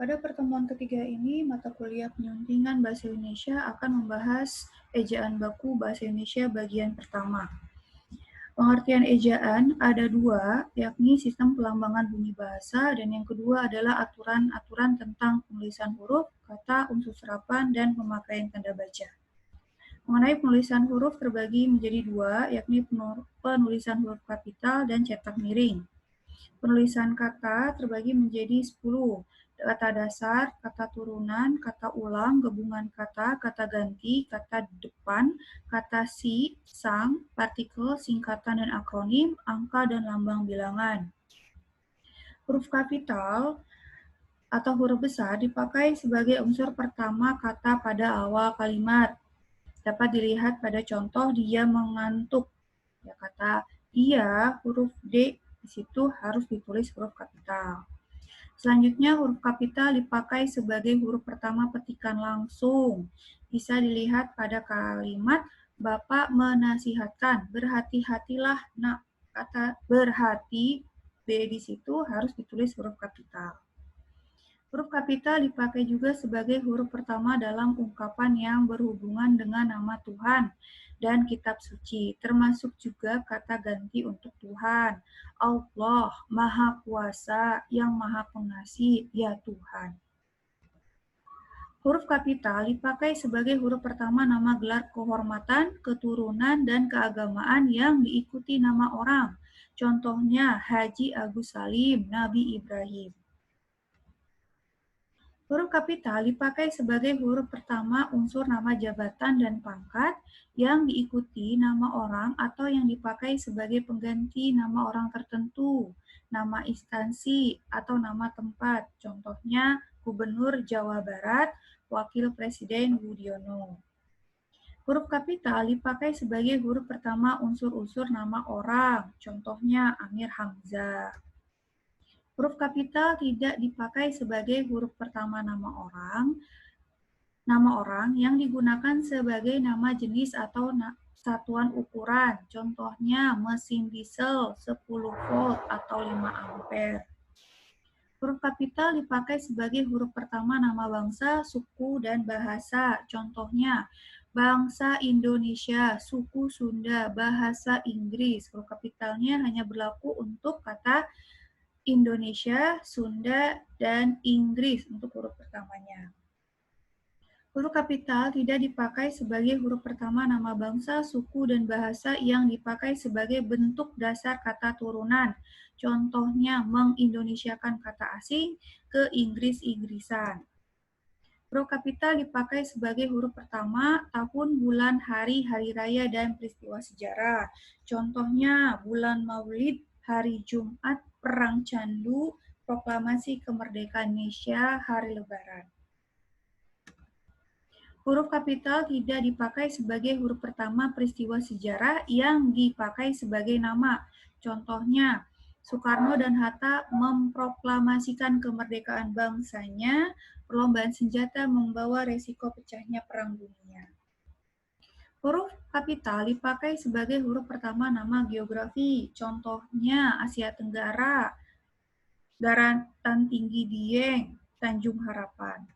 Pada pertemuan ketiga ini, mata kuliah penyuntingan Bahasa Indonesia akan membahas ejaan baku Bahasa Indonesia bagian pertama. Pengertian ejaan ada dua, yakni sistem pelambangan bunyi bahasa, dan yang kedua adalah aturan-aturan tentang penulisan huruf, kata, unsur serapan, dan pemakaian tanda baca. Mengenai penulisan huruf terbagi menjadi dua, yakni penulisan huruf kapital dan cetak miring. Penulisan kata terbagi menjadi 10. Kata dasar, kata turunan, kata ulang, gabungan kata, kata ganti, kata depan, kata si, sang, partikel, singkatan dan akronim, angka dan lambang bilangan. Huruf kapital atau huruf besar dipakai sebagai unsur pertama kata pada awal kalimat. Dapat dilihat pada contoh dia mengantuk. Ya, kata dia, huruf D di situ harus ditulis huruf kapital. Selanjutnya, huruf kapital dipakai sebagai huruf pertama petikan langsung. Bisa dilihat pada kalimat Bapak menasihatkan, berhati-hatilah nak. Kata berhati, B di situ harus ditulis huruf kapital. Huruf kapital dipakai juga sebagai huruf pertama dalam ungkapan yang berhubungan dengan nama Tuhan dan kitab suci, termasuk juga kata ganti untuk Tuhan. Allah, Maha Kuasa, yang Maha Pengasih, ya Tuhan. Huruf kapital dipakai sebagai huruf pertama nama gelar kehormatan, keturunan, dan keagamaan yang diikuti nama orang. Contohnya Haji Agus Salim, Nabi Ibrahim. Huruf kapital dipakai sebagai huruf pertama unsur nama jabatan dan pangkat yang diikuti nama orang atau yang dipakai sebagai pengganti nama orang tertentu, nama instansi, atau nama tempat. Contohnya Gubernur Jawa Barat, Wakil Presiden Budiono. Huruf kapital dipakai sebagai huruf pertama unsur-unsur nama orang. Contohnya Amir Hamzah. Huruf kapital tidak dipakai sebagai huruf pertama nama orang yang digunakan sebagai nama jenis atau satuan ukuran. Contohnya mesin diesel 10 volt atau 5 ampere. Huruf kapital dipakai sebagai huruf pertama nama bangsa, suku, dan bahasa. Contohnya bangsa Indonesia, suku Sunda, bahasa Inggris. Huruf kapitalnya hanya berlaku untuk kata Indonesia, Sunda, dan Inggris untuk huruf pertamanya. Huruf kapital tidak dipakai sebagai huruf pertama nama bangsa, suku, dan bahasa yang dipakai sebagai bentuk dasar kata turunan. Contohnya mengindonesiakan kata asing ke Inggris-Inggrisan. Huruf kapital dipakai sebagai huruf pertama tahun, bulan, hari, hari raya, dan peristiwa sejarah. Contohnya bulan Maulid, hari Jumat, Perang Candu, proklamasi kemerdekaan Indonesia, hari Lebaran. Huruf kapital tidak dipakai sebagai huruf pertama peristiwa sejarah yang dipakai sebagai nama. Contohnya, Soekarno dan Hatta memproklamasikan kemerdekaan bangsanya, perlombaan senjata membawa resiko pecahnya Perang Dunia. Huruf kapital dipakai sebagai huruf pertama nama geografi. Contohnya Asia Tenggara, Daratan Tinggi Dieng, Tanjung Harapan.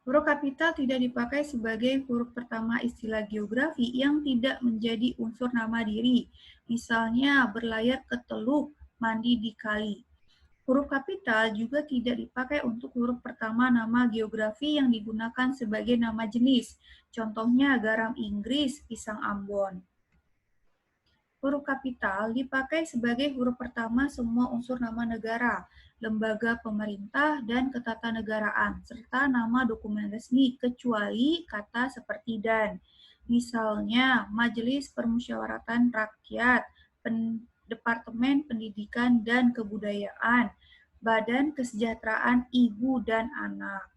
Huruf kapital tidak dipakai sebagai huruf pertama istilah geografi yang tidak menjadi unsur nama diri. Misalnya berlayar ke teluk, mandi di kali. Huruf kapital juga tidak dipakai untuk huruf pertama nama geografi yang digunakan sebagai nama jenis. Contohnya garam Inggris, pisang Ambon. Huruf kapital dipakai sebagai huruf pertama semua unsur nama negara, lembaga pemerintah, dan ketatanegaraan, serta nama dokumen resmi, kecuali kata seperti dan. Misalnya, Majelis Permusyawaratan Rakyat, Departemen Pendidikan dan Kebudayaan, Badan Kesejahteraan Ibu dan Anak.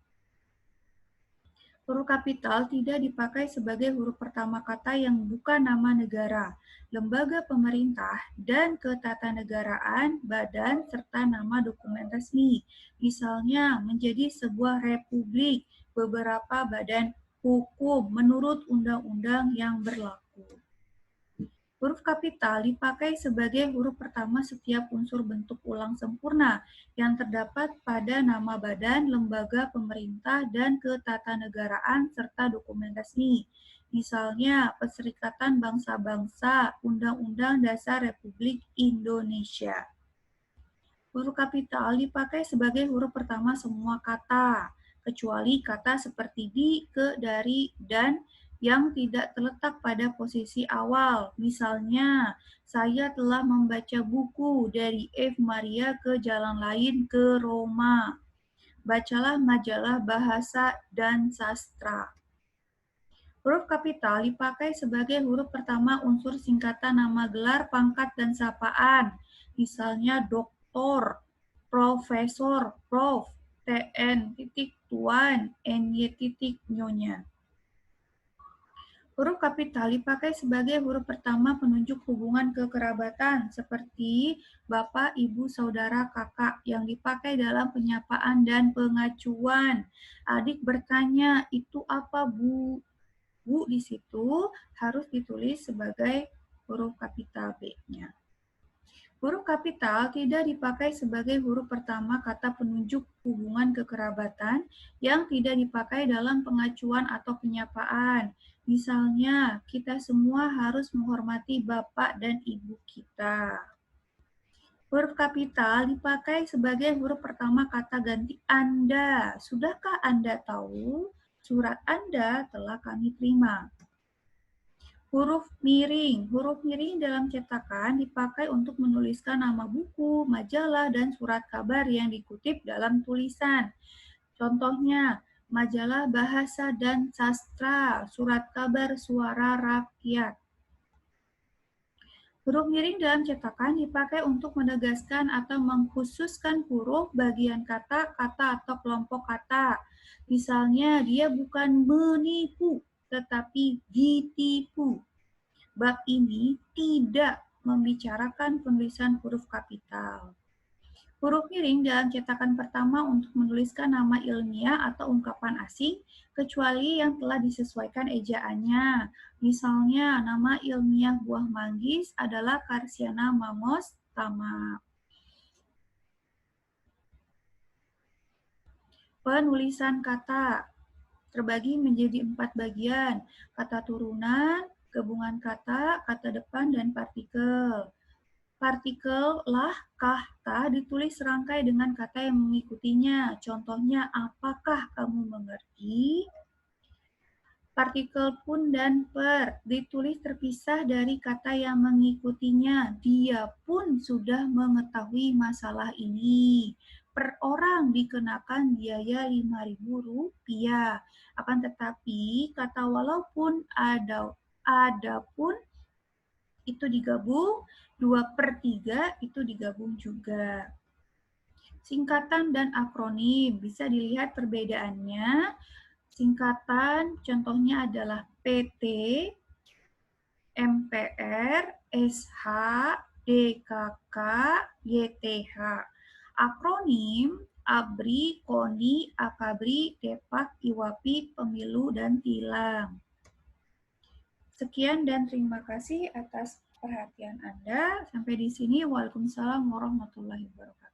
Huruf kapital tidak dipakai sebagai huruf pertama kata yang bukan nama negara, lembaga pemerintah, dan ketatanegaraan, badan, serta nama dokumen resmi. Misalnya, menjadi sebuah republik, beberapa badan hukum menurut undang-undang yang berlaku. Huruf kapital dipakai sebagai huruf pertama setiap unsur bentuk ulang sempurna yang terdapat pada nama badan, lembaga pemerintah, dan ketatanegaraan serta dokumen resmi. Misalnya, Perserikatan Bangsa-Bangsa, Undang-Undang Dasar Republik Indonesia. Huruf kapital dipakai sebagai huruf pertama semua kata, kecuali kata seperti di, ke, dari, dan yang tidak terletak pada posisi awal. Misalnya, saya telah membaca buku dari Eve Maria ke Jalan Lain ke Roma. Bacalah majalah Bahasa dan Sastra. Huruf kapital dipakai sebagai huruf pertama unsur singkatan nama gelar, pangkat, dan sapaan. Misalnya doktor, profesor, prof, TN, tuan, NY, nyonya. Huruf kapital dipakai sebagai huruf pertama penunjuk hubungan kekerabatan, seperti bapak, ibu, saudara, kakak, yang dipakai dalam penyapaan dan pengacuan. Adik bertanya, itu apa, Bu? Bu di situ harus ditulis sebagai huruf kapital B-nya. Huruf kapital tidak dipakai sebagai huruf pertama kata penunjuk hubungan kekerabatan yang tidak dipakai dalam pengacuan atau penyapaan. Misalnya, kita semua harus menghormati bapak dan ibu kita. Huruf kapital dipakai sebagai huruf pertama kata ganti Anda. Sudahkah Anda tahu? Surat Anda telah kami terima. Huruf miring. Huruf miring dalam cetakan dipakai untuk menuliskan nama buku, majalah, dan surat kabar yang dikutip dalam tulisan. Contohnya, majalah Bahasa dan Sastra, surat kabar Suara Rakyat. Huruf miring dalam cetakan dipakai untuk menegaskan atau mengkhususkan huruf, bagian kata, kata atau kelompok kata. Misalnya, dia bukan menipu, tetapi ditipu. Bab ini tidak membicarakan penulisan huruf kapital. Huruf miring dalam cetakan pertama untuk menuliskan nama ilmiah atau ungkapan asing, kecuali yang telah disesuaikan ejaannya. Misalnya, nama ilmiah buah manggis adalah Karsiana mamos tama. Penulisan kata terbagi menjadi 4 bagian, kata turunan, gabungan kata, kata depan, dan partikel. Partikel lah, kah, ta ditulis serangkai dengan kata yang mengikutinya. Contohnya, apakah kamu mengerti? Partikel pun dan per ditulis terpisah dari kata yang mengikutinya. Dia pun sudah mengetahui masalah ini. Per orang dikenakan biaya Rp5.000. Akan tetapi, kata walaupun ada pun itu digabung, 2/3 itu digabung juga. Singkatan dan akronim, bisa dilihat perbedaannya. Singkatan contohnya adalah PT, MPR, SH, DKK, YTH. Akronim, ABRI, KONI, AKABRI, DEPAK, IWAPI, Pemilu, dan Tilang. Sekian dan terima kasih atas perhatian Anda. Sampai di sini. Waalaikumsalam warahmatullahi wabarakatuh.